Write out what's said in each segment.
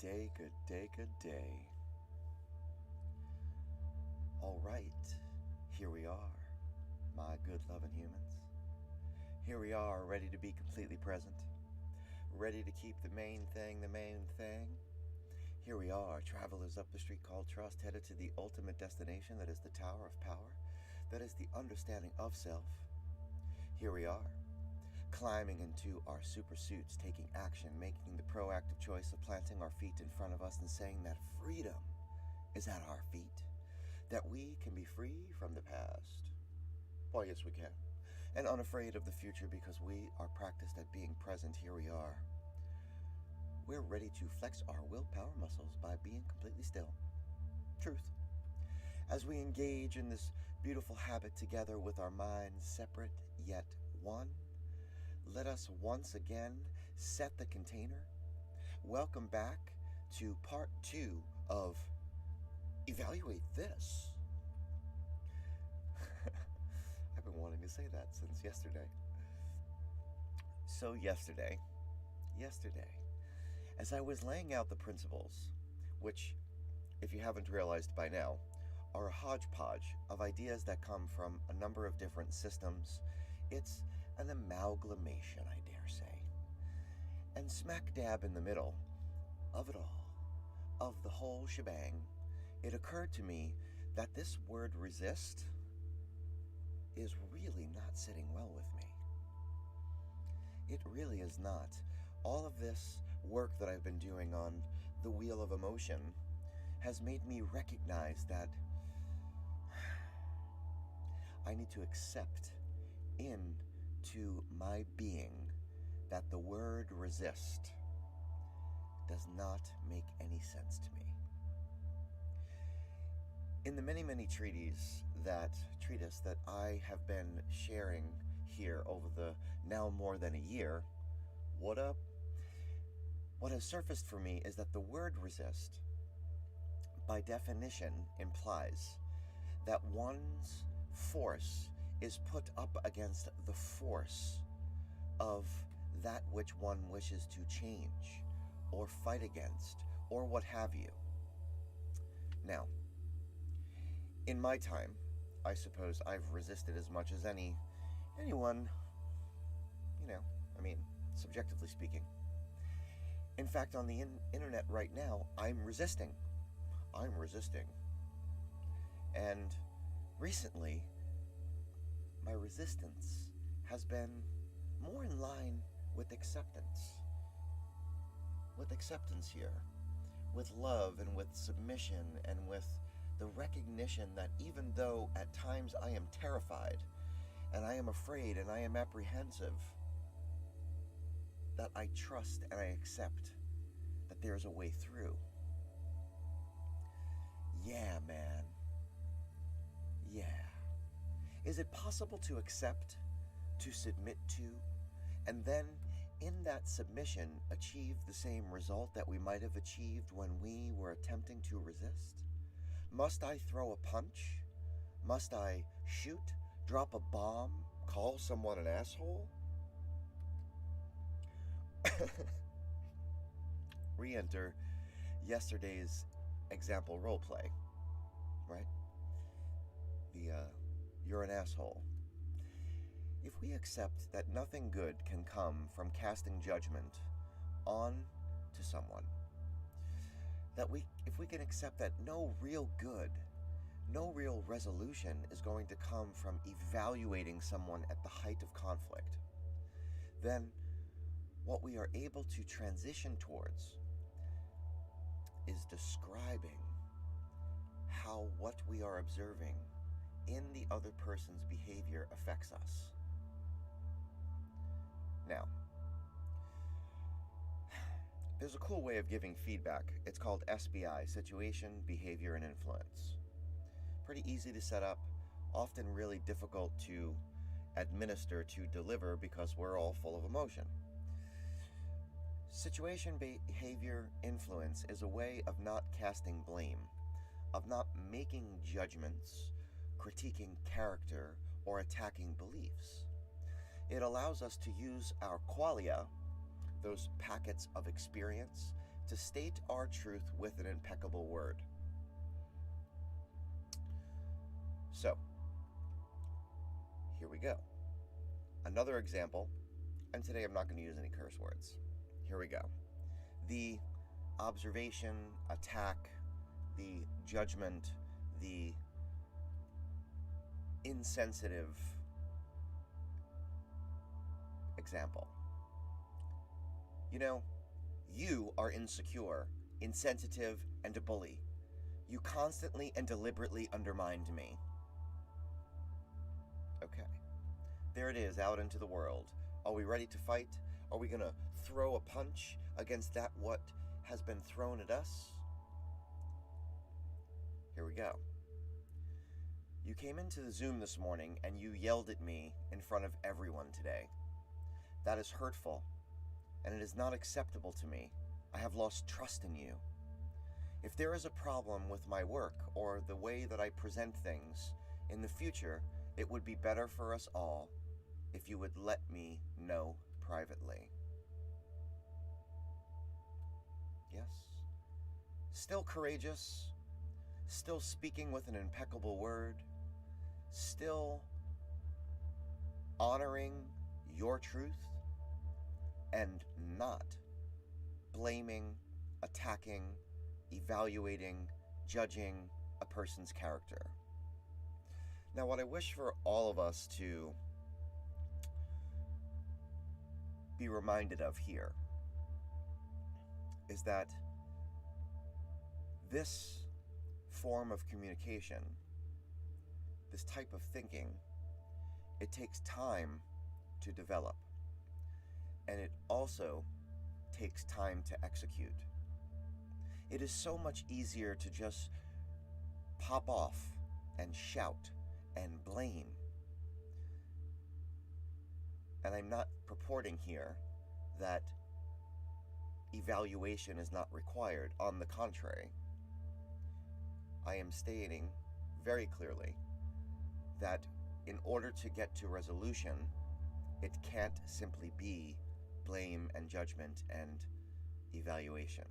day, good day, good day. All right, here we are, my good loving humans. Here we are, ready to be completely present, ready to keep the main thing the main thing. Here we are, travelers up the street called trust, headed to the ultimate destination that is the Tower of Power, that is the understanding of self. Here we are, climbing into our super suits, taking action, making the proactive choice of planting our feet in front of us and saying that freedom is at our feet, that we can be free from the past. Why, yes, we can. And unafraid of the future because we are practiced at being present. Here we are. We're ready to flex our willpower muscles by being completely still. Truth. As we engage in this beautiful habit together with our minds separate yet one, let us once again set the container. Welcome back to part 2 of Evaluate This. I've been wanting to say that since yesterday. So yesterday, as I was laying out the principles, which, if you haven't realized by now, are a hodgepodge of ideas that come from a number of different systems. It's an amalgamation, I dare say. And smack dab in the middle of it all, of the whole shebang, it occurred to me that this word resist is really not sitting well with me. It really is not. All of this work that I've been doing on the wheel of emotion has made me recognize that I need to accept into my being that the word resist does not make any sense to me. In the many treatise that I have been sharing here over the now more than a year, what has surfaced for me is that the word resist, by definition, implies that one's force is put up against the force of that which one wishes to change or fight against or what have you. Now, in my time, I suppose I've resisted as much as anyone, subjectively speaking. In fact, on the internet right now, I'm resisting. And recently, my resistance has been more in line with acceptance. With acceptance here. With love and with submission and with the recognition that even though at times I am terrified and I am afraid and I am apprehensive, that I trust and I accept that there's a way through. Yeah, man. Yeah. Is it possible to accept, to submit to, and then in that submission achieve the same result that we might have achieved when we were attempting to resist? Must I throw a punch? Must I shoot, drop a bomb, call someone an asshole? Re-enter yesterday's example roleplay, right? You're an asshole. If we accept that nothing good can come from casting judgment on to someone, if we can accept that no real good, no real resolution is going to come from evaluating someone at the height of conflict, then what we are able to transition towards is describing how what we are observing in the other person's behavior affects us. Now, there's a cool way of giving feedback. It's called SBI, Situation, Behavior, and Influence. Pretty easy to set up, often really difficult to administer, to deliver, because we're all full of emotion. Situation, behavior, influence is a way of not casting blame, of not making judgments, critiquing character, or attacking beliefs. It allows us to use our qualia, those packets of experience, to state our truth with an impeccable word. So, here we go. Another example, and today I'm not going to use any curse words. Here we go. The observation, attack, the judgment, the insensitive example. You know, you are insecure, insensitive, and a bully. You constantly and deliberately undermined me. Okay. There it is, out into the world. Are we ready to fight? Are we going to throw a punch against that what has been thrown at us? Here we go. You came into the Zoom this morning and you yelled at me in front of everyone today. That is hurtful, and it is not acceptable to me. I have lost trust in you. If there is a problem with my work or the way that I present things in the future, it would be better for us all if you would let me know privately. Yes? Still courageous, still speaking with an impeccable word, still honoring your truth, and not blaming, attacking, evaluating, judging a person's character. Now, what I wish for all of us to be reminded of here is that this form of communication, this type of thinking, it takes time to develop. And it also takes time to execute. It is so much easier to just pop off and shout and blame. And I'm not purporting here that evaluation is not required. On the contrary, I am stating very clearly that in order to get to resolution, it can't simply be blame and judgment and evaluation.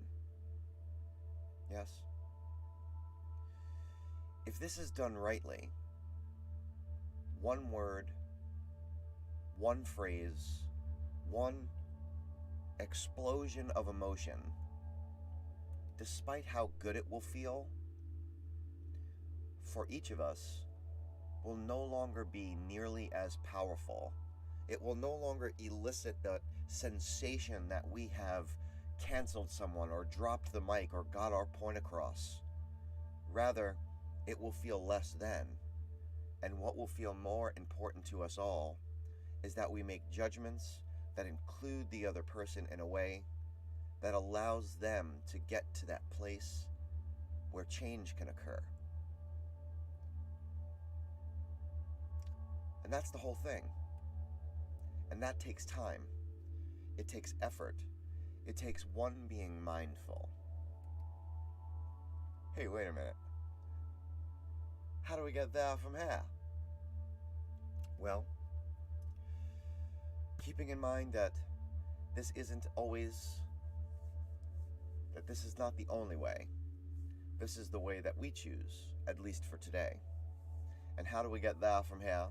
Yes? If this is done rightly, one word, one phrase, one explosion of emotion, despite how good it will feel, for each of us, will no longer be nearly as powerful. It will no longer elicit the sensation that we have canceled someone or dropped the mic or got our point across. Rather, it will feel less than. And what will feel more important to us all is that we make judgments that include the other person in a way that allows them to get to that place where change can occur. And that's the whole thing. And that takes time. It takes effort. It takes one being mindful. Hey, wait a minute. How do we get there from here? Well, keeping in mind that this isn't always, that this is not the only way. This is the way that we choose, at least for today. And how do we get there from here?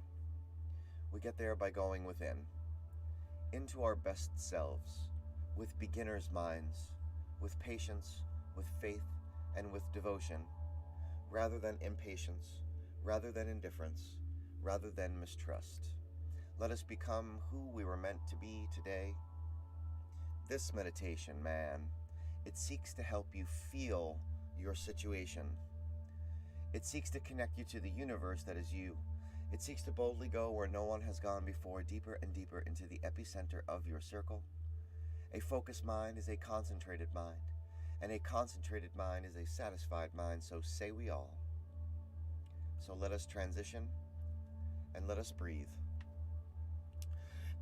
We get there by going within, into our best selves, with beginner's minds, with patience, with faith, and with devotion, rather than impatience, rather than indifference, rather than mistrust. Let us become who we were meant to be today. This meditation, man, it seeks to help you feel your situation. It seeks to connect you to the universe that is you. It seeks to boldly go where no one has gone before, deeper and deeper into the epicenter of your circle. A focused mind is a concentrated mind, and a concentrated mind is a satisfied mind, so say we all. So let us transition, and let us breathe.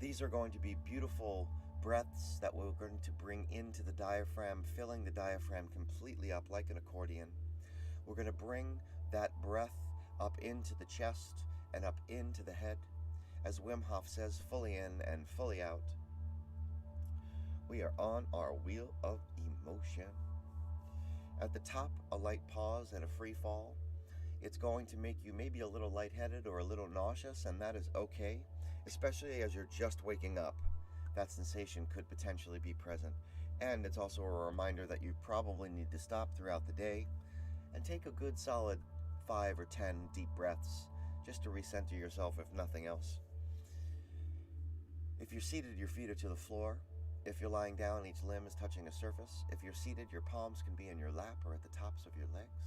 These are going to be beautiful breaths that we're going to bring into the diaphragm, filling the diaphragm completely up like an accordion. We're going to bring that breath up into the chest and up into the head, as Wim Hof says, fully in and fully out. We are on our wheel of emotion. At the top, a light pause and a free fall. It's going to make you maybe a little lightheaded or a little nauseous, and that is okay, especially as you're just waking up. That sensation could potentially be present. And it's also a reminder that you probably need to stop throughout the day and take a good solid 5 or 10 deep breaths just to recenter yourself, if nothing else. If you're seated, your feet are to the floor. If you're lying down, each limb is touching a surface. If you're seated, your palms can be in your lap or at the tops of your legs.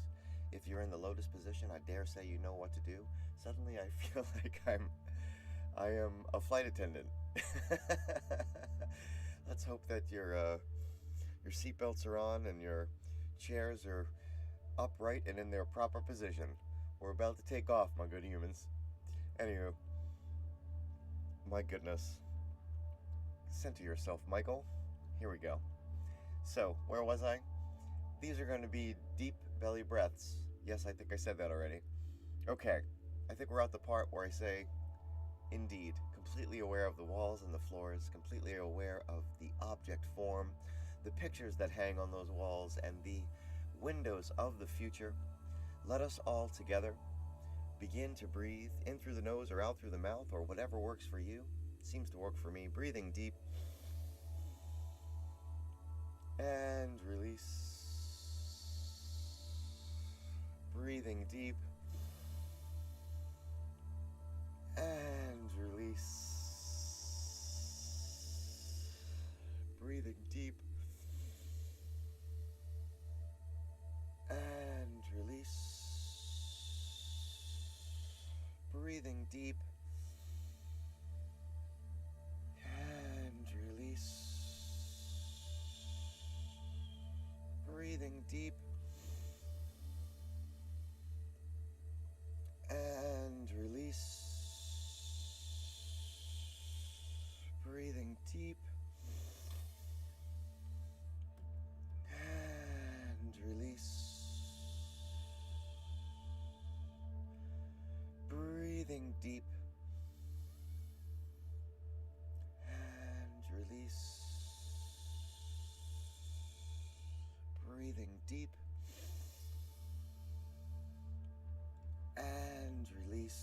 If you're in the lotus position, I dare say you know what to do. Suddenly I feel like I am a flight attendant. Let's hope that your seatbelts are on and your chairs are upright and in their proper position. We're about to take off, my good humans. Anywho, my goodness. Center yourself, Michael. Here we go. So, where was I? These are going to be deep belly breaths. Yes, I think I said that already. Okay, I think we're at the part where I say, indeed, completely aware of the walls and the floors, completely aware of the object form, the pictures that hang on those walls, and the windows of the future. Let us all together begin to breathe in through the nose or out through the mouth, or whatever works for you. It seems to work for me. Breathing deep and release. Breathing deep and release. Breathing deep and release. Breathing deep and release. Breathing deep and release. Breathing deep and release. Breathing deep and release. Breathing deep and release.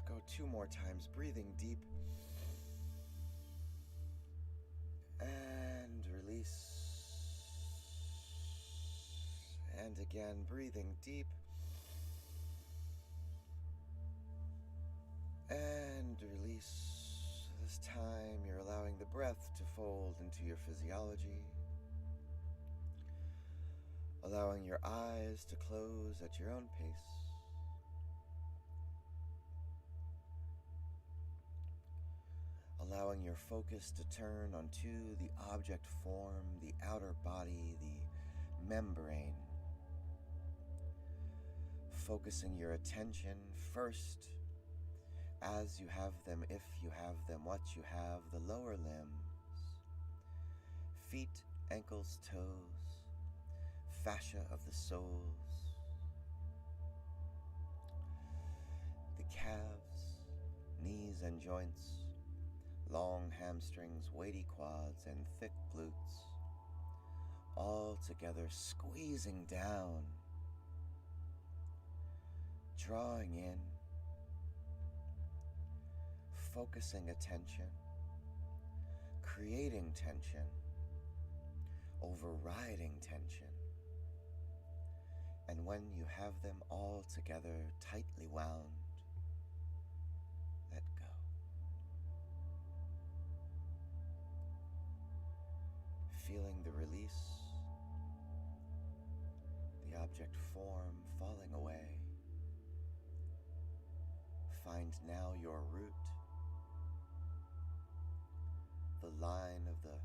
Go 2 more times. Breathing deep and release. And again, breathing deep and release. This time you're allowing the breath to fold into your physiology, allowing your eyes to close at your own pace. Allowing your focus to turn onto the object form, the outer body, the membrane. Focusing your attention first, as you have them, if you have them, what you have, the lower limbs, feet, ankles, toes, fascia of the soles, the calves, knees and joints, long hamstrings, weighty quads, and thick glutes, all together squeezing down, drawing in, focusing attention, creating tension, overriding tension. And when you have them all together tightly wound, let go. Feeling the release, the object form falling away. Find now your root, the line of the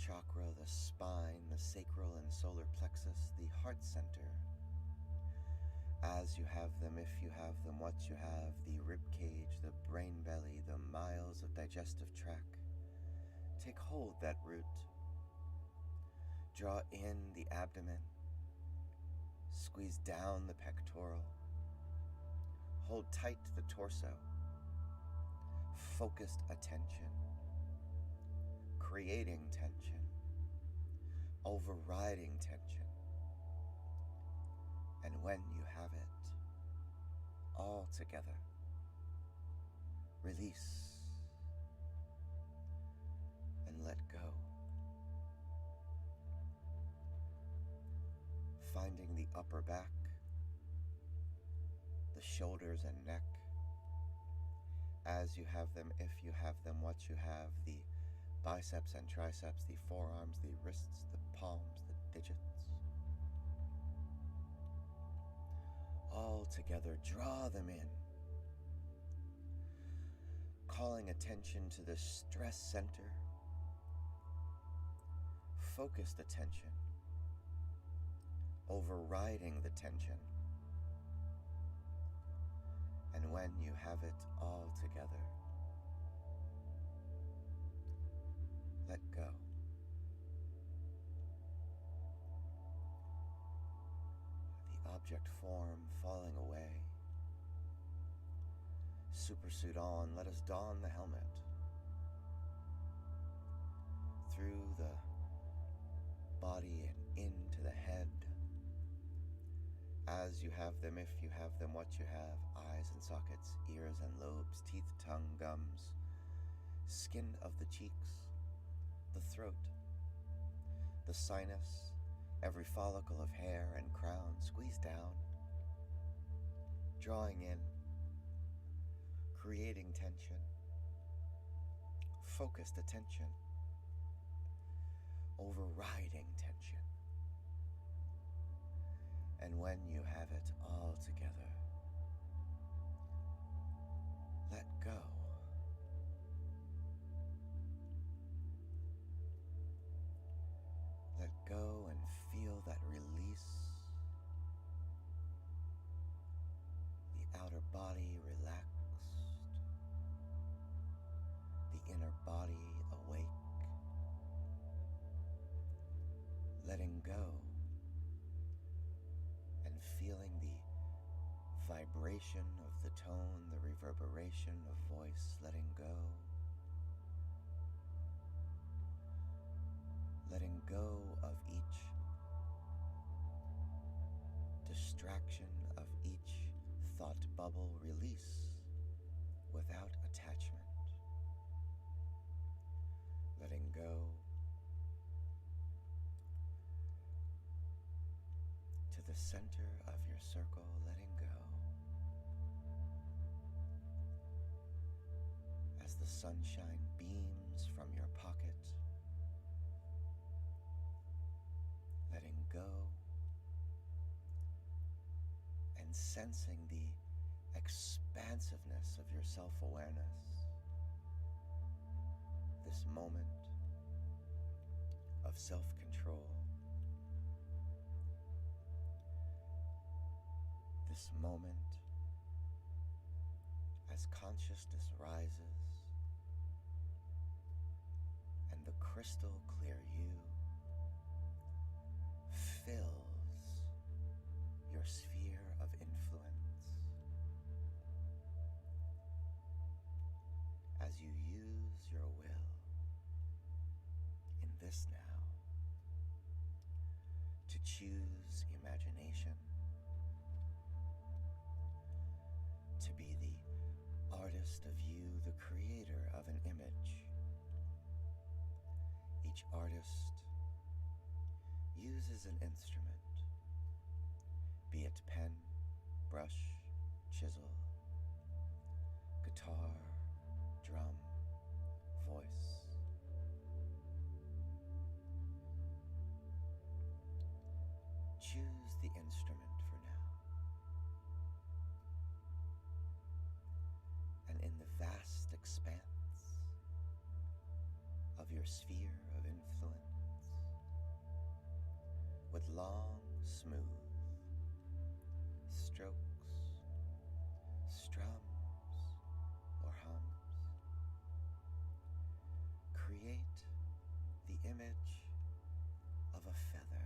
chakra, the spine, the sacral and solar plexus, the heart center. As you have them, if you have them, what you have, the rib cage, the brain belly, the miles of digestive tract. Take hold that root. Draw in the abdomen. Squeeze down the pectoral. Hold tight the torso. Focused attention. creating tension, overriding tension. And when you have it all together, release and let go. Finding the upper back, the shoulders and neck, as you have them, if you have them, what you have, the biceps and triceps, the forearms, the wrists, the palms, the digits. All together, draw them in, calling attention to the stress center, focused attention, overriding the tension. And when you have it all together, let go. The object form falling away. Supersuit on, let us don the helmet. Through the body and into the head. As you have them, if you have them, what you have, eyes and sockets, ears and lobes, teeth, tongue, gums, skin of the cheeks, the throat, the sinus, every follicle of hair and crown, squeeze down, drawing in, creating tension, focused attention, overriding tension. And when you have it all together, let go. Let go and feel that release. The outer body relaxed. The inner body awake. Letting go. Feeling the vibration of the tone, the reverberation of voice, letting go. Letting go of each distraction, of each thought bubble, release without attachment. Letting go. The center of your circle, letting go. As the sunshine beams from your pocket, letting go and sensing the expansiveness of your self-awareness, this moment of self-control. This moment, as consciousness rises and the crystal clear you fills your sphere of influence, as you use your will in this now to choose imagination, to be the artist of you, the creator of an image. Each artist uses an instrument, be it pen, brush, chisel, guitar, drum, voice. Choose the instrument for now. And in the vast expanse of your sphere of influence, with long, smooth strokes, strums, or hums, create the image of a feather.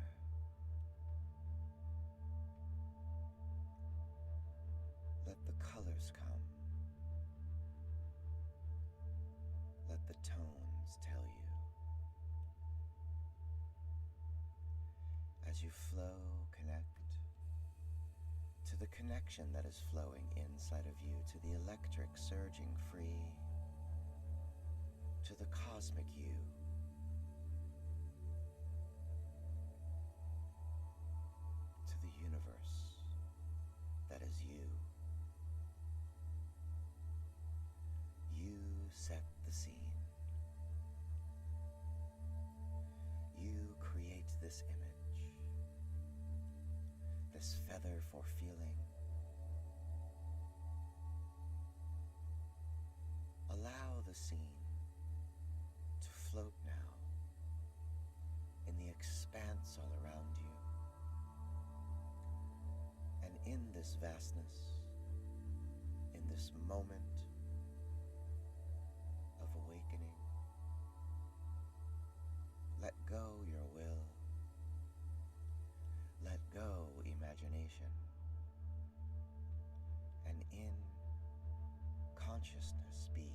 Let the colors come. Let the tones tell you. as you flow, connect to the connection that is flowing inside of you, to the electric surging free, to the cosmic you, to the universe that is you. You set the scene. You create this image, this feather for feeling. Allow the scene to float now in the expanse all around you. And in this vastness, in this moment of awakening, let go your will, let go imagination, and in consciousness be.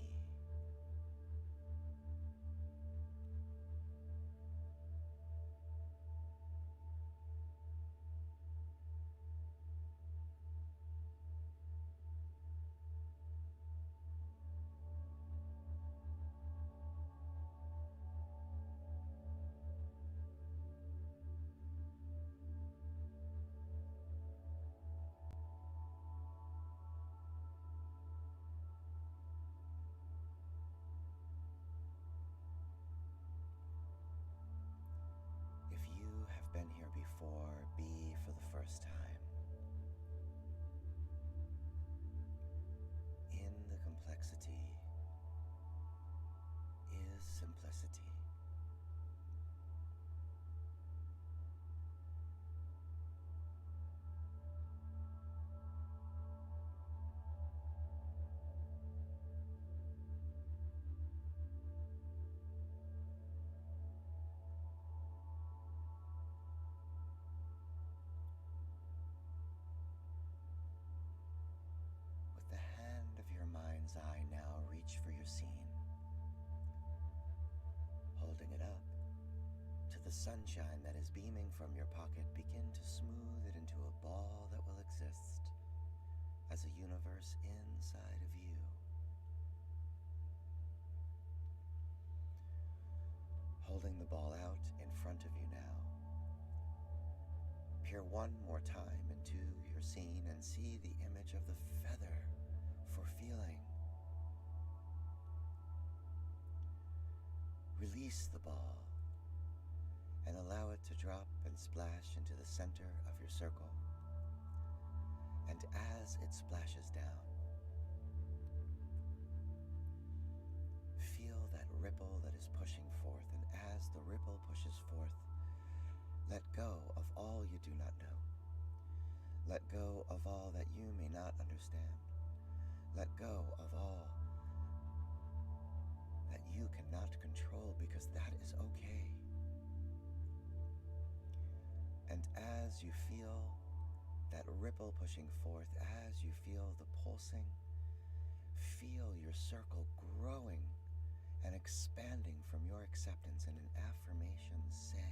If you have been here before, be for the first time. In the complexity is simplicity. With the hand of your mind's eye now, reach for your scene, holding it up to the sunshine that is beaming from your pocket. Begin to smooth it into a ball that will exist as a universe inside of you. Holding the ball out in front of you now, peer one more time into your scene and see the image of the feather for feeling. Release the ball and allow it to drop and splash into the center of your circle. And as it splashes down, feel that ripple that is pushing forth. And as the ripple pushes forth, let go of all you do not know. Let go of all that you may not understand. Let go of all that you cannot control, because that is okay. And as you feel that ripple pushing forth, as you feel the pulsing, feel your circle growing and expanding from your acceptance. And an affirmation, say,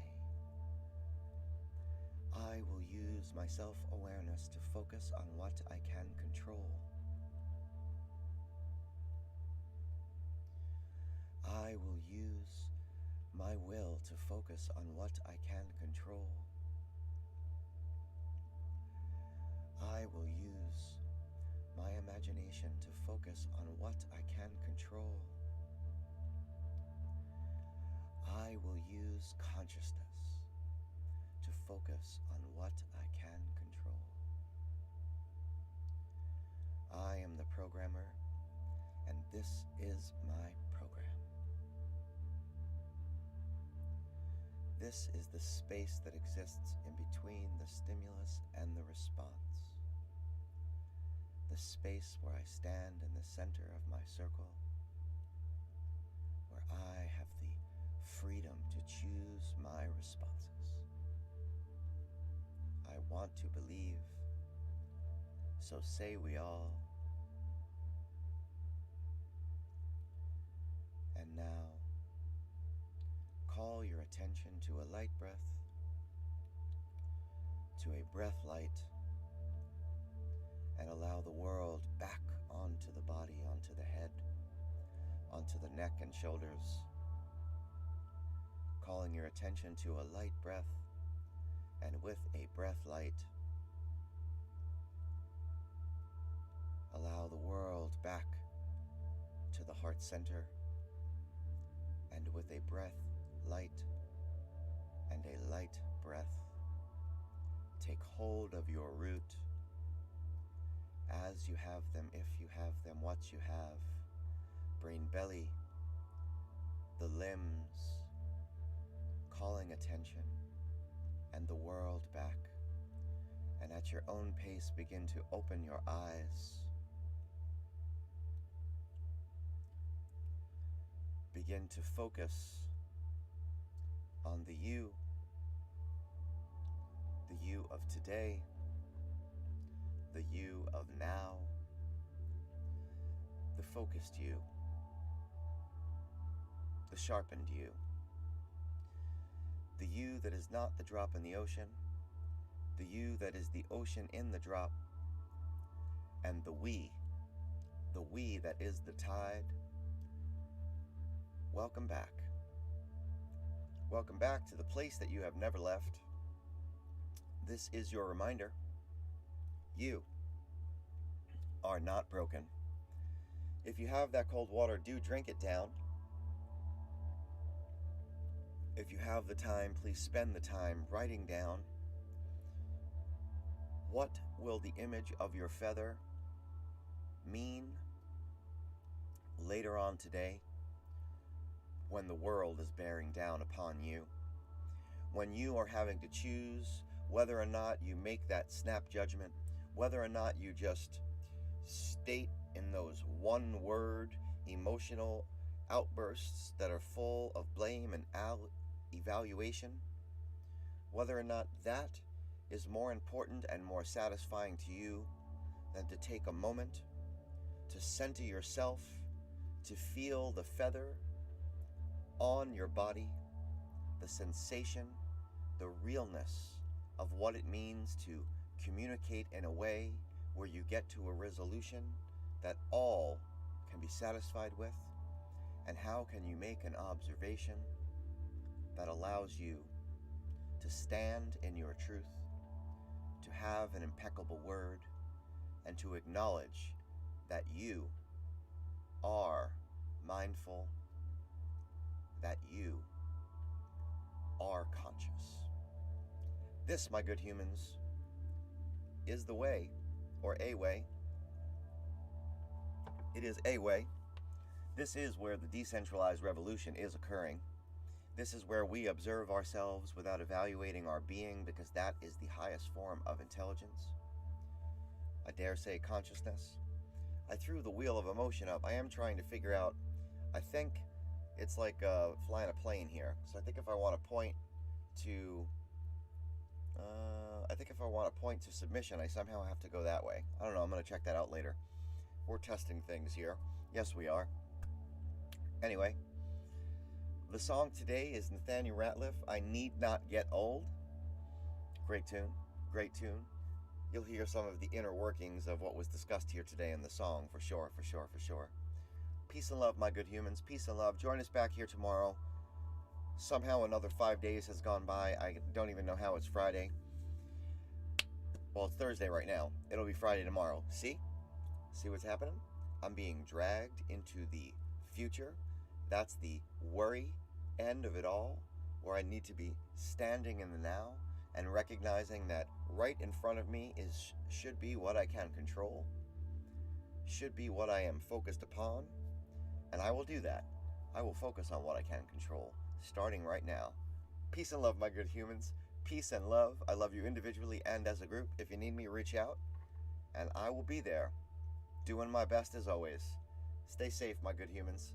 I will use my self-awareness to focus on what I can control. I will use my will to focus on what I can control. I will use my imagination to focus on what I can control. I will use consciousness to focus on what I can control. I am the programmer, and this is my program. This is the space that exists in between the stimulus and the response. The space where I stand in the center of my circle, where I have the freedom to choose my responses. I want to believe, so say we all. And now, call your attention to a light breath to a breath light, and allow the world back onto the body, onto the head, onto the neck and shoulders, calling your attention to a light breath, and with a breath light, allow the world back to the heart center, and with a breath light and a light breath, take hold of your root as you have them, if you have them, what you have, brain, belly, the limbs, calling attention, and the world back, and at your own pace begin to open your eyes. Begin to focus on the you of today, the you of now, the focused you, the sharpened you, the you that is not the drop in the ocean, the you that is the ocean in the drop, and the we that is the tide. Welcome back. Welcome back to the place that you have never left. This is your reminder. You are not broken. If you have that cold water, do drink it down. If you have the time, please spend the time writing down what will the image of your feather mean later on today, when the world is bearing down upon you, when you are having to choose whether or not you make that snap judgment, whether or not you just state in those one-word emotional outbursts that are full of blame and evaluation, whether or not that is more important and more satisfying to you than to take a moment to center yourself, to feel the feather on your body, the sensation, the realness of what it means to communicate in a way where you get to a resolution that all can be satisfied with, and how can you make an observation that allows you to stand in your truth, to have an impeccable word, and to acknowledge that you are mindful, that you are conscious. This, my good humans, is the way, or a way. It is a way. This is where the decentralized revolution is occurring. This is where we observe ourselves without evaluating our being, because that is the highest form of intelligence. I dare say consciousness. I threw the wheel of emotion up. I am trying to figure out, I think it's like flying a plane here. So I think if I want to point to submission, I somehow have to go that way. I don't know, I'm going to check that out later. We're testing things here. Yes, we are. Anyway, the song today is Nathaniel Rateliff, I Need Not Get Old. Great tune, great tune. You'll hear some of the inner workings of what was discussed here today in the song, for sure, for sure, for sure. Peace and love, my good humans, peace and love. Join us back here tomorrow. Somehow another 5 days has gone by. I don't even know how it's Friday. Well, it's Thursday right now. It'll be Friday tomorrow. See? See what's happening? I'm being dragged into the future. That's the worry end of it all, where I need to be standing in the now and recognizing that right in front of me should be what I can control, should be what I am focused upon, and I will do that. I will focus on what I can control, starting right now. Peace and love, my good humans. Peace and love. I love you individually and as a group. If you need me, reach out, and I will be there, doing my best as always. Stay safe, my good humans.